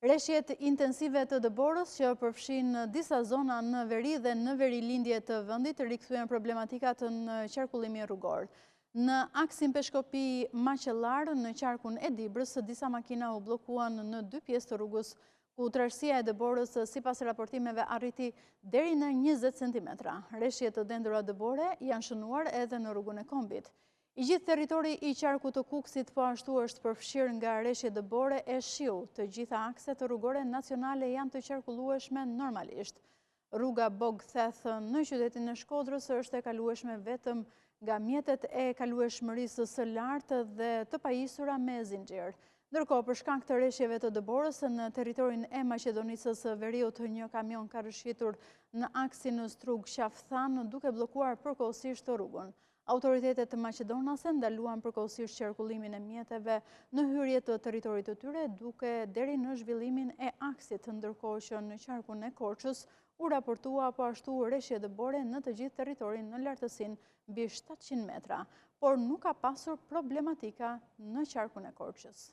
Reshjet intensive të dëborës që përfshin disa zona në veri dhe në veri lindje të vëndit rikthyen problematikat në qarkullimi rrugor. Në aksin Peshkopi Maqellar në qarkun e Dibrës, disa makina u blokuan në dy pjesë të rrugës, ku trashësia e dëborës sipas raportimeve arriti deri në 20 cm. Reshjet të dendura dëbore janë shënuar edhe në rrugën e Kombit. I gjithë territori i qarkut të Kukësit po ashtu është përfshirë nga reshje dëbore e shiu. Të gjitha akset rrugore nacionale janë të qarkullueshme normalisht. Rruga Bog-Theth në qytetin e Shkodrës është e kalueshme vetëm nga mjetet e kalueshmërisë së lartë dhe të pajisura me zinxhir. Ndërkohë, për shkak të reshjeve të dëborës në territorin e Maqedonisë së Veriut, një kamion ka rrëshqitur në aksin Strug-Qafthan duke bllokuar përkohësisht rrugën. Autoritetet maqedonase ndaluan përkohësisht qarkullimin e mjeteve në hyrje të territorit të tyre, duke deri në zhvillimin e aksit, ndërkohë që në qarkun e Korçës u raportua po ashtu reshje dëbore në të gjithë territorin në lartësinë mbi 700 metra, por nuk ka pasur problematika në qarkun e Korçës.